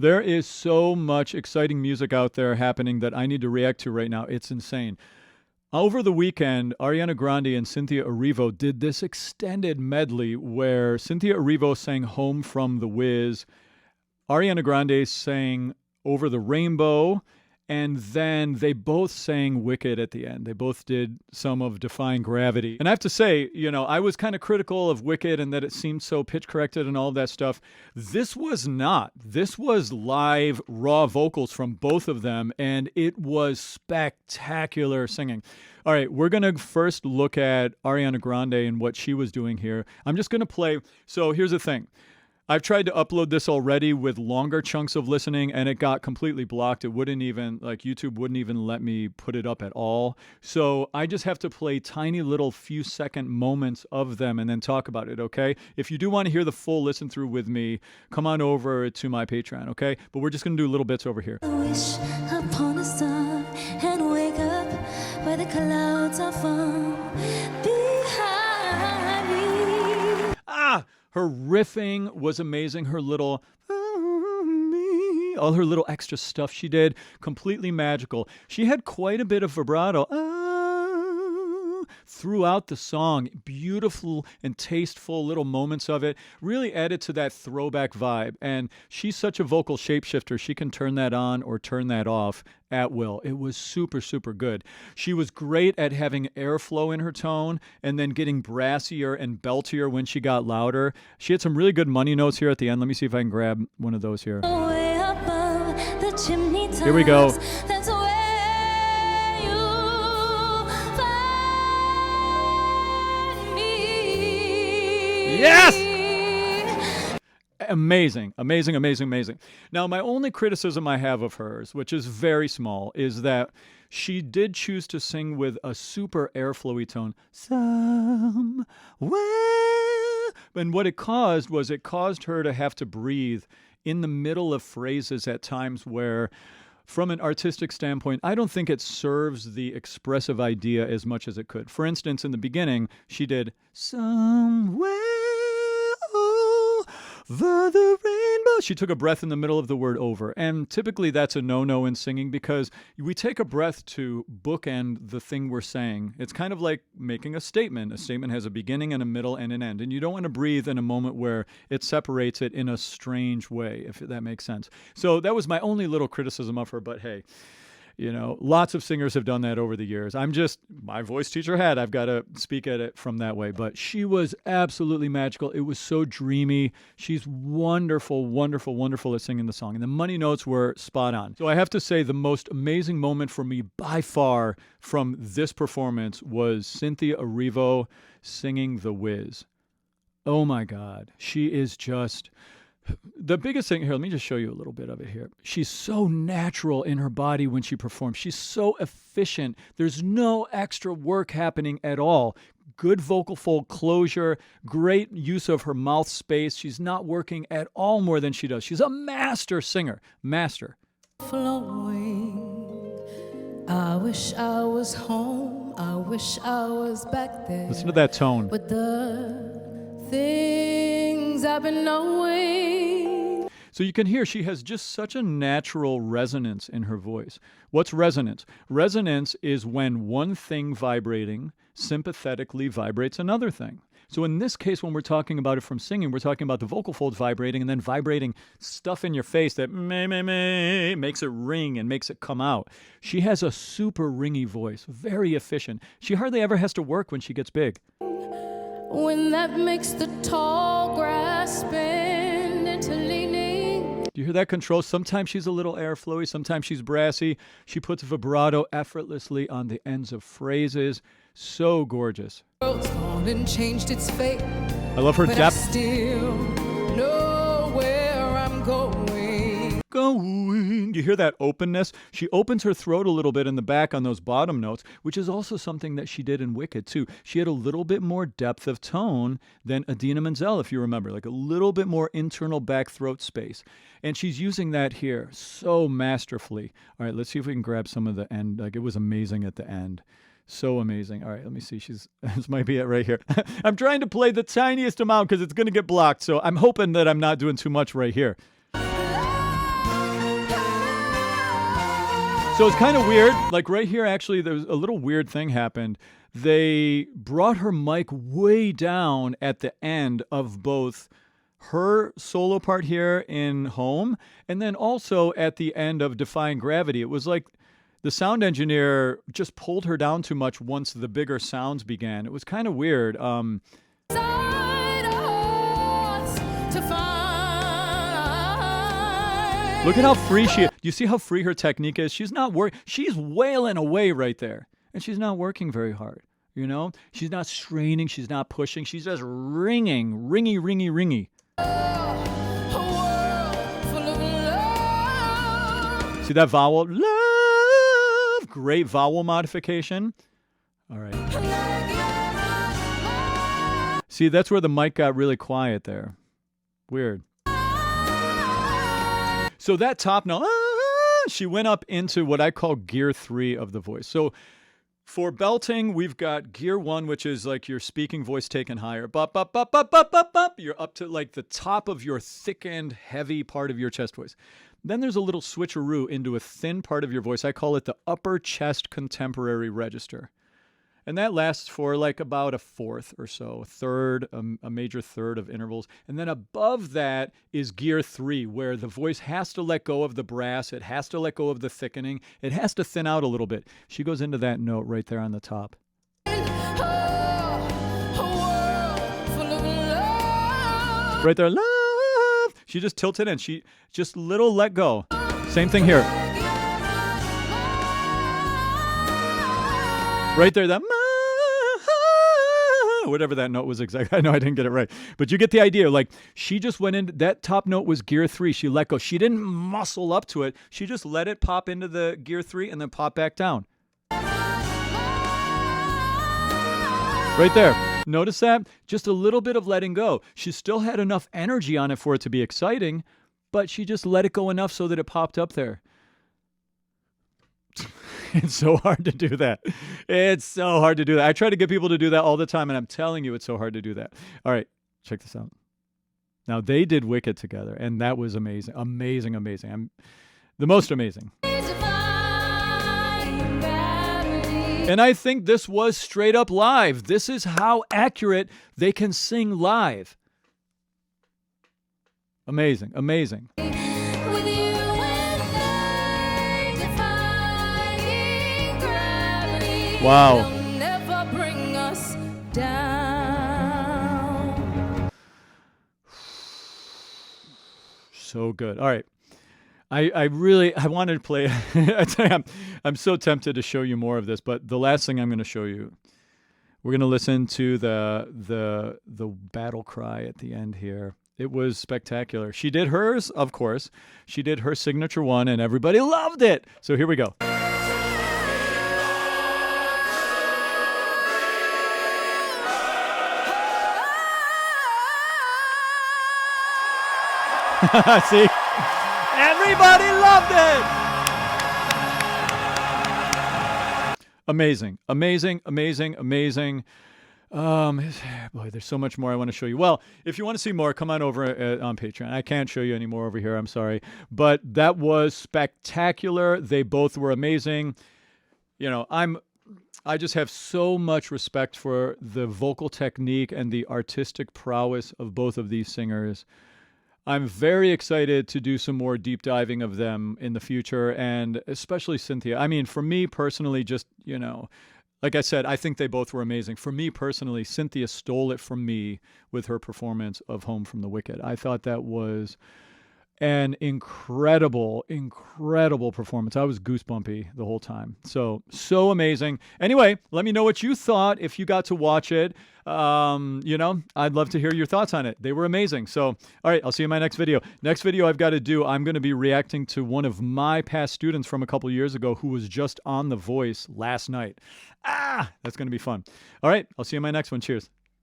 There is so much exciting music out there happening that I need to react to right now. It's insane. Over the weekend, Ariana Grande and Cynthia Erivo did this extended medley where Cynthia Erivo sang Home from the Wiz, Ariana Grande sang Over the Rainbow, and then they both sang Wicked at the end. They both did some of Defying Gravity. And I have to say, I was kind of critical of Wicked and that it seemed so pitch corrected and all of that stuff. This was not. This was live, raw vocals from both of them, and it was spectacular singing. All right, we're going to first look at Ariana Grande and what she was doing here. I'm just going to play. So here's the thing. I've tried to upload this already with longer chunks of listening, and it got completely blocked. It wouldn't even, YouTube wouldn't even let me put it up at all. So I just have to play tiny little few second moments of them and then talk about it, okay? If you do want to hear the full listen through with me, come on over to my Patreon, okay? But we're just going to do little bits over here. I wish upon a star and wake up where the clouds are far behind me. Her riffing was amazing. Her little, all her little extra stuff she did, completely magical. She had quite a bit of vibrato throughout the song. Beautiful and tasteful little moments of it. Really added to that throwback vibe. And she's such a vocal shapeshifter. She can turn that on or turn that off at will. It was super, super good. She was great at having airflow in her tone and then getting brassier and beltier when she got louder. She had some really good money notes here at the end. Let me see if I can grab one of those here. Way above the chimney tops, Here we go. that's where you find me. Yes! Amazing, amazing, amazing, amazing. Now, my only criticism I have of hers, which is very small, is that she did choose to sing with a super airflowy tone. Somewhere. And what it caused was it caused her to have to breathe in the middle of phrases at times where, from an artistic standpoint, I don't think it serves the expressive idea as much as it could. For instance, in the beginning, she did somewhere over the rainbow. She took a breath in the middle of the word over. And typically that's a no-no in singing because we take a breath to bookend the thing we're saying. It's kind of like making a statement. A statement has a beginning and a middle and an end. And you don't want to breathe in a moment where it separates it in a strange way, if that makes sense. So that was my only little criticism of her. But hey, lots of singers have done that over the years. My voice teacher had. I've got to speak at it from that way. But she was absolutely magical. It was so dreamy. She's wonderful, wonderful, wonderful at singing the song. And the money notes were spot on. So I have to say the most amazing moment for me by far from this performance was Cynthia Erivo singing The Wiz. Oh my God. She is just... The biggest thing here, let me just show you a little bit of it here. She's so natural in her body when she performs. She's so efficient. There's no extra work happening at all. Good vocal fold closure, great use of her mouth space. She's not working at all more than she does. She's a master singer. Master. Flowing. I wish I was home. I wish I was back there. Listen to that tone. With the things I've been knowing. So you can hear she has just such a natural resonance in her voice. What's resonance? Resonance is when one thing vibrating sympathetically vibrates another thing. So in this case, when we're talking about it from singing, we're talking about the vocal folds vibrating and then vibrating stuff in your face that makes it ring and makes it come out. She has a super ringy voice, very efficient. She hardly ever has to work when she gets big. When that makes the tall grass bend into leaning. Do you hear that control? Sometimes she's a little airflowy, sometimes she's brassy. She puts vibrato effortlessly on the ends of phrases. So gorgeous. World's gone and changed its fate. I love her But I depth. still know where I'm going. You hear that openness? She opens her throat a little bit in the back on those bottom notes, which is also something that she did in Wicked too. She had a little bit more depth of tone than Idina Menzel, if you remember, like a little bit more internal back throat space. And she's using that here so masterfully. All right, let's see if we can grab some of the end. Like, it was amazing at the end. So amazing. All right, let me see. This might be it right here. I'm trying to play the tiniest amount because it's going to get blocked. So I'm hoping that I'm not doing too much right here. So it's kind of weird. Like right here, actually, there's a little weird thing happened. They brought her mic way down at the end of both her solo part here in Home and then also at the end of Defying Gravity. It was like the sound engineer just pulled her down too much once the bigger sounds began. It was kind of weird. Look at how free she is. Do you see how free her technique is? She's not working. She's wailing away right there. And she's not working very hard. You know? She's not straining. She's not pushing. She's just ringing. Ringy, ringy, ringy. See that vowel? Love. Great vowel modification. All right. See, that's where the mic got really quiet there. Weird. So that top note, she went up into what I call gear 3 of the voice. So for belting, we've got gear 1, which is like your speaking voice taken higher. Bop, bop, bop, bop, bop, bop, bop. You're up to like the top of your thickened, heavy part of your chest voice. Then there's a little switcheroo into a thin part of your voice. I call it the upper chest contemporary register. And that lasts for like about a fourth or so, a third, a major third of intervals. And then above that is gear 3, where the voice has to let go of the brass. It has to let go of the thickening. It has to thin out a little bit. She goes into that note right there on the top. Right there, love. She just tilted in. She just little let go. Same thing here. Right there, that whatever that note was exactly. I know I didn't get it right. But you get the idea. Like, she just went in. That top note was gear 3. She let go. She didn't muscle up to it. She just let it pop into the gear 3 and then pop back down. Right there. Notice that? Just a little bit of letting go. She still had enough energy on it for it to be exciting, but she just let it go enough so that it popped up there. It's so hard to do that. It's so hard to do that. I try to get people to do that all the time, and I'm telling you, it's so hard to do that. All right, check this out. Now, they did Wicked together, and that was amazing. Amazing, amazing. The most amazing. And I think this was straight up live. This is how accurate they can sing live. Amazing, amazing. Wow. Never bring us down. So good. All right. I wanted to play. I tell you, I'm so tempted to show you more of this, but the last thing I'm going to show you, we're going to listen to the battle cry at the end here. It was spectacular. She did hers, of course. She did her signature one, and everybody loved it. So here we go. See? Everybody loved it! Amazing, amazing, amazing, amazing. Boy, there's so much more I want to show you. Well, if you want to see more, come on over on Patreon. I can't show you any more over here. I'm sorry. But that was spectacular. They both were amazing. You know, I just have so much respect for the vocal technique and the artistic prowess of both of these singers. I'm very excited to do some more deep diving of them in the future, and especially Cynthia. I mean, for me personally, just, you know, like I said, I think they both were amazing. For me personally, Cynthia stole it from me with her performance of Home from the Wicked. I thought that was an incredible, incredible performance. I was goosebumpy the whole time. So amazing. Anyway, let me know what you thought if you got to watch it. You know, I'd love to hear your thoughts on it. They were amazing. So, all right, I'll see you in my next video. Next video I've got to do, I'm going to be reacting to one of my past students from a couple years ago who was just on The Voice last night. That's going to be fun. All right, I'll see you in my next one. Cheers.